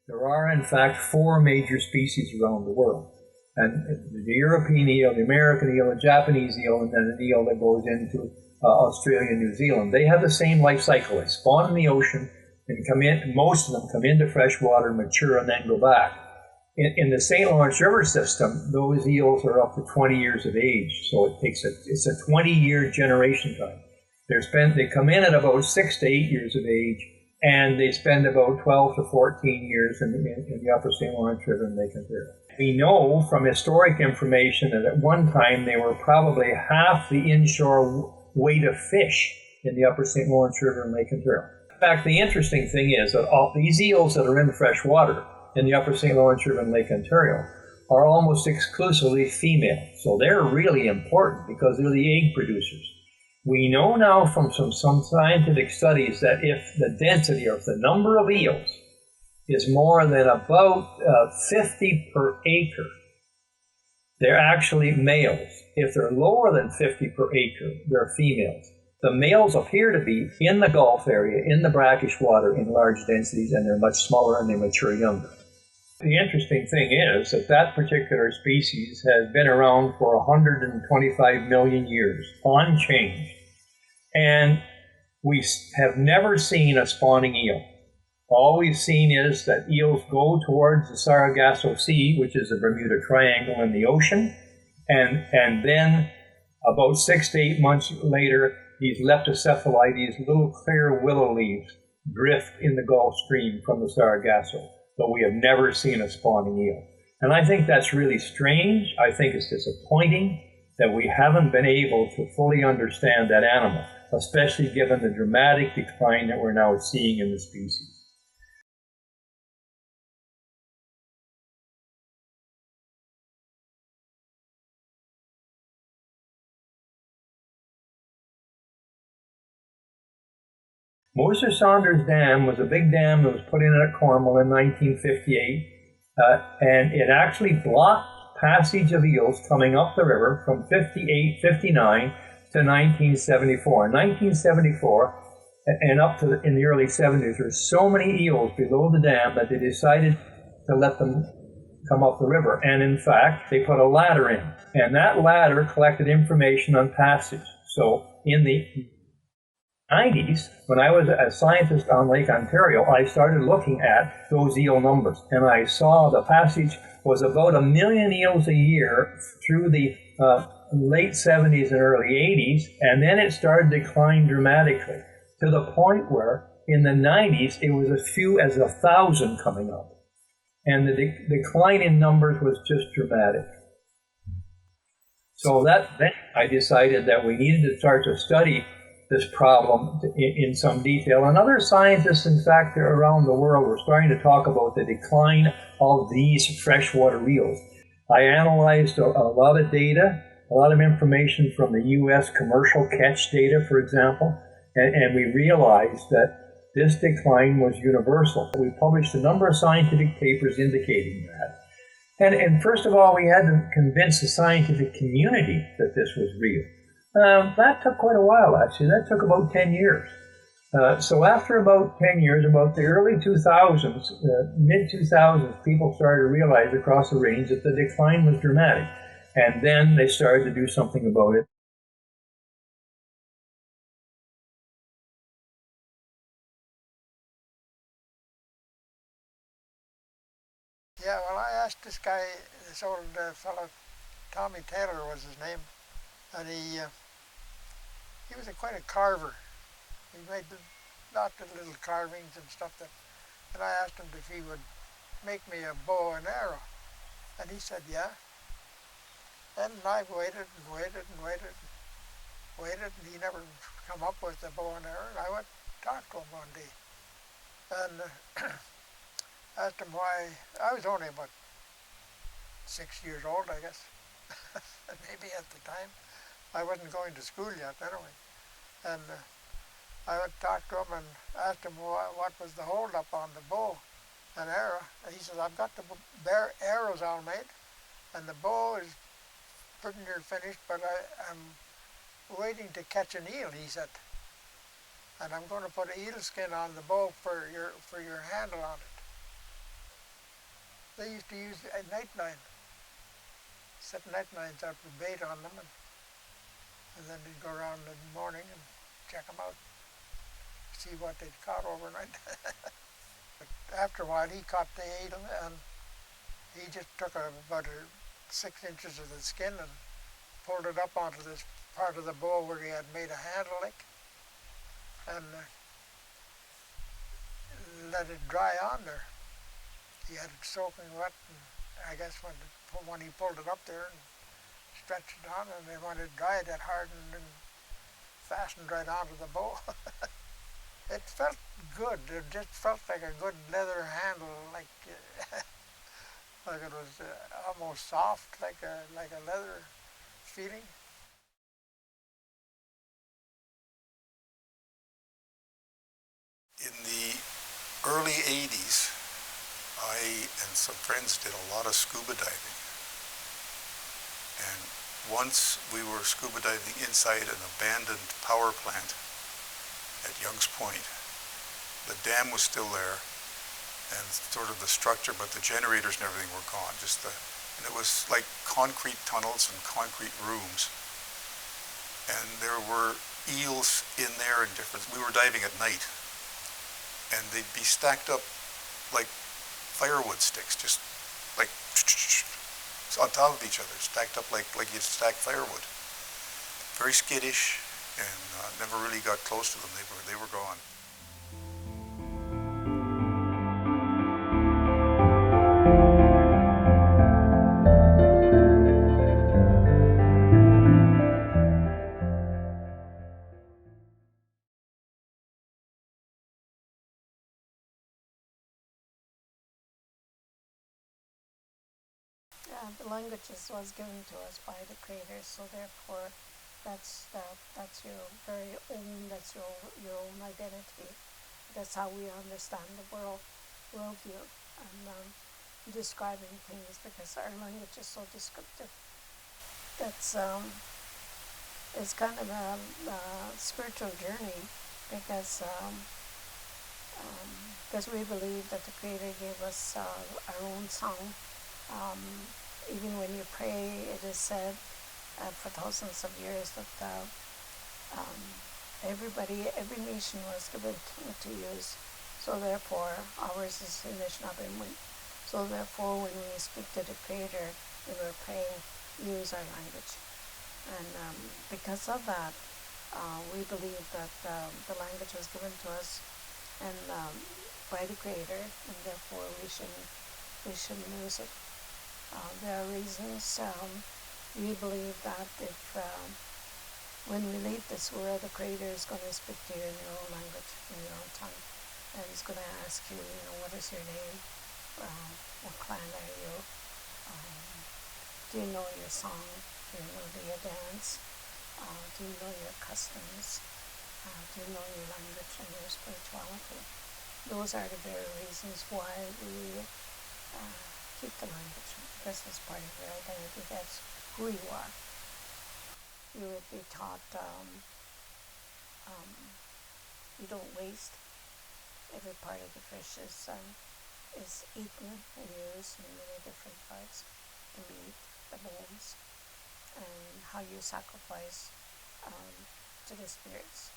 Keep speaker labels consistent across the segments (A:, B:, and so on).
A: There are, in fact, four major species around the world. And the European eel, the American eel, the Japanese eel, and then an eel that goes into Australia and New Zealand. They have the same life cycle. They spawn in the ocean and come in, most of them come into fresh water, mature, and then go back. In the St. Lawrence River system, those eels are up to 20 years of age. So it's a 20-year generation time. They come in at about 6 to 8 years of age, and they spend about 12 to 14 years in the upper St. Lawrence River and Lake Ontario. We know from historic information that at one time they were probably half the inshore weight of fish in the upper St. Lawrence River and Lake Ontario. In fact, the interesting thing is that all these eels that are in fresh water in the upper St. Lawrence River and Lake Ontario are almost exclusively female. So they're really important because they're the egg producers. We know now from some scientific studies that if the density or if the number of eels is more than about 50 per acre, they're actually males. If they're lower than 50 per acre, they're females. The males appear to be in the Gulf area, in the brackish water, in large densities, and they're much smaller and they mature younger. The interesting thing is that that particular species has been around for 125 million years, unchanged. And we have never seen a spawning eel. All we've seen is that eels go towards the Sargasso Sea, which is the Bermuda Triangle in the ocean, and then about 6 to 8 months later, these leptocephali, these little clear willow leaves, drift in the Gulf Stream from the Sargasso. But we have never seen a spawning eel. And I think that's really strange. I think it's disappointing that we haven't been able to fully understand that animal, especially given the dramatic decline that we're now seeing in the species. Moser Saunders Dam was a big dam that was put in at Cornwall in 1958, and it actually blocked passage of eels coming up the river from 58, 59 to 1974. In 1974 and up to in the early 70s, there were so many eels below the dam that they decided to let them come up the river. And in fact, they put a ladder in, and that ladder collected information on passage. So in the 90s, when I was a scientist on Lake Ontario, I started looking at those eel numbers, and I saw the passage was about 1 million eels a year through the late 70s and early 80s, and then it started to decline dramatically to the point where in the 90s it was as few as 1,000 coming up, and the decline in numbers was just dramatic. So then I decided that we needed to start to study this problem in some detail. And other scientists, in fact, around the world were starting to talk about the decline of these freshwater eels. I analyzed a lot of data, a lot of information from the U.S. commercial catch data, for example, and we realized that this decline was universal. We published a number of scientific papers indicating that. And first of all, we had to convince the scientific community that this was real. That took quite a while, actually. That took about 10 years. So after about 10 years, about the early 2000s, mid-2000s, people started to realize across the range that the decline was dramatic. And then they started to do something about it.
B: Yeah, well, I asked this guy, this old fellow, Tommy Taylor was his name, and he was quite a carver. He made lots of little carvings and stuff and I asked him if he would make me a bow and arrow, and he said yeah. And I waited and waited and waited and waited, and he never come up with the bow and arrow. And I went to talk to him one day and asked him why. I was only about 6 years old, I guess, maybe at the time. I wasn't going to school yet anyway. And I went to talk to him and asked him what was the hold-up on the bow and arrow. And he says, I've got the arrows all made, and the bow is pretty near finished, but I'm waiting to catch an eel, he said. And I'm going to put an eel skin on the bow for your handle on it. They used to use a night line, set night lines out with bait on them, and then they'd go around in the morning and check them out, see what they'd caught overnight. But after a while, he caught the eel, and he just took about 6 inches of the skin and pulled it up onto this part of the bowl where he had made a handle lick, and let it dry on there. He had it soaking wet, and I guess when he pulled it up there and stretched it on, and then when it dried, it hardened and fastened right onto the bowl. It felt good. It just felt like a good leather handle, like like it was almost soft, like a leather feeling.
C: In the early 80s, I and some friends did a lot of scuba diving. And once we were scuba diving inside an abandoned power plant at Young's Point. The dam was still there, and sort of the structure, but the generators and everything were gone. And it was like concrete tunnels and concrete rooms. And there were eels in there in different. We were diving at night, and they'd be stacked up like firewood sticks, just like on top of each other, stacked up like you'd stack firewood. Very skittish, and never really got close to them. They were gone.
D: The languages was given to us by the Creator, so therefore that's your very own, that's your own identity. That's how we understand the worldview, and describing things, because our language is so descriptive. That's it's kind of a spiritual journey, because we believe that the Creator gave us our own song. Even when you pray, it is said for thousands of years that every nation was given to use. So therefore, ours is the nation of Inuit. So therefore, when we speak to the Creator, when we're praying, we use our language. And because of that, we believe that the language was given to us and by the Creator, and therefore we should use it. There are reasons. We believe that if when we leave this world, the Creator is going to speak to you in your own language, in your own tongue, and He's going to ask you, what is your name? What clan are you? Do you know your song? Do you know your dance? Do you know your customs? Do you know your language and your spirituality? Those are the very reasons why we keep the language, because it's part of your identity. That's who you are. You would be taught you don't waste. Every part of the fish is eaten and used in many different parts. The meat, the bones, and how you sacrifice to the spirits.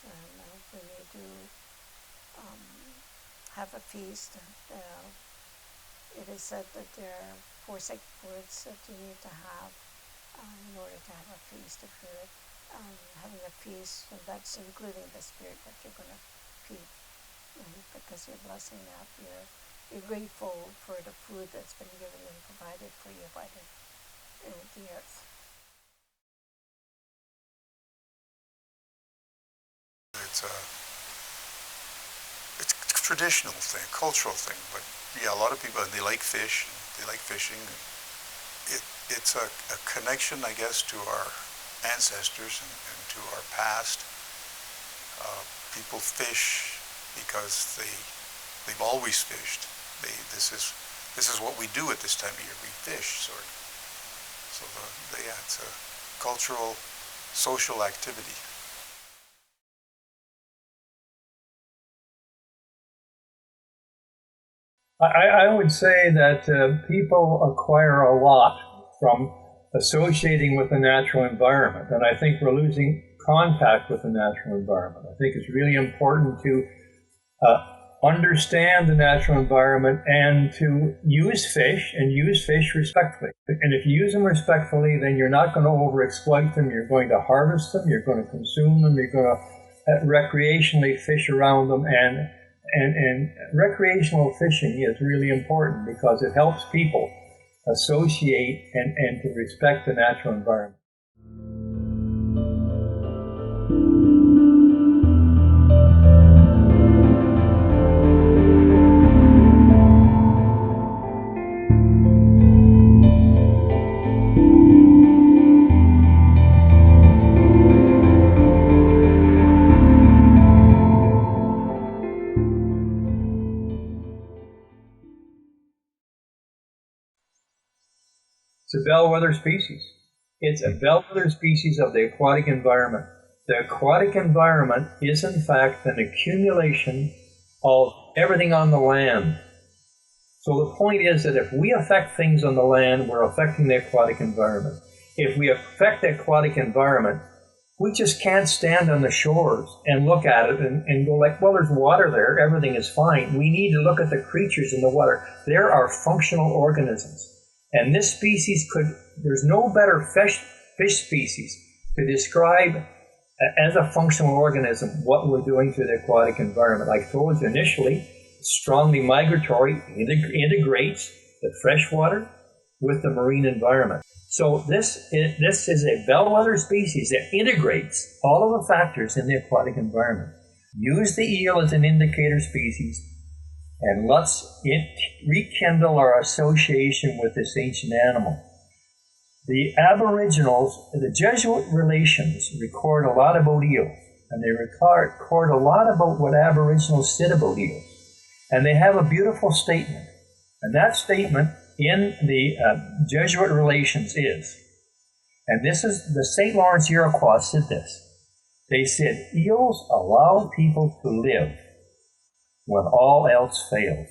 D: And when you do have a feast, it is said that there are 4 sacred words that you need to have in order to have a feast. If you're having a feast, and that's including the spirit that you're going to feed, because you're blessing that, you're grateful for the food that's been given and provided for you by the earth.
C: It's a traditional thing, cultural thing, but yeah, a lot of people, and they like fish, they like fishing. It's a connection, I guess, to our ancestors and to our past. People fish because they've always fished. This is what we do at this time of year. We fish, sort of. So it's a cultural, social activity.
A: I would say that people acquire a lot from associating with the natural environment, and I think we're losing contact with the natural environment. I think it's really important to understand the natural environment and to use fish and use fish respectfully. And if you use them respectfully, then you're not going to overexploit them. You're going to harvest them. You're going to consume them. You're going to recreationally fish around them. And recreational fishing is really important because it helps people associate and to respect the natural environment. It's a bellwether species. It's a bellwether species of the aquatic environment. The aquatic environment is, in fact, an accumulation of everything on the land. So the point is that if we affect things on the land, we're affecting the aquatic environment. If we affect the aquatic environment, we just can't stand on the shores and look at it and go like, well, there's water there, everything is fine. We need to look at the creatures in the water. There are functional organisms. And this species there's no better fish species to describe as a functional organism what we're doing to the aquatic environment. Like I told you initially, strongly migratory, integrates the freshwater with the marine environment. So this is a bellwether species that integrates all of the factors in the aquatic environment. Use the eel as an indicator species, and let's rekindle our association with this ancient animal. The Aboriginals, the Jesuit relations record a lot about eels, and they record a lot about what Aboriginals said about eels. And they have a beautiful statement, and that statement in the Jesuit relations is, and this is the St. Lawrence Iroquois said this, they said, eels allow people to live when all else fails.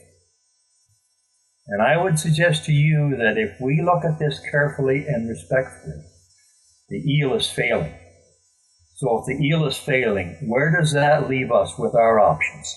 A: And I would suggest to you that if we look at this carefully and respectfully, the eel is failing. So if the eel is failing, where does that leave us with our options?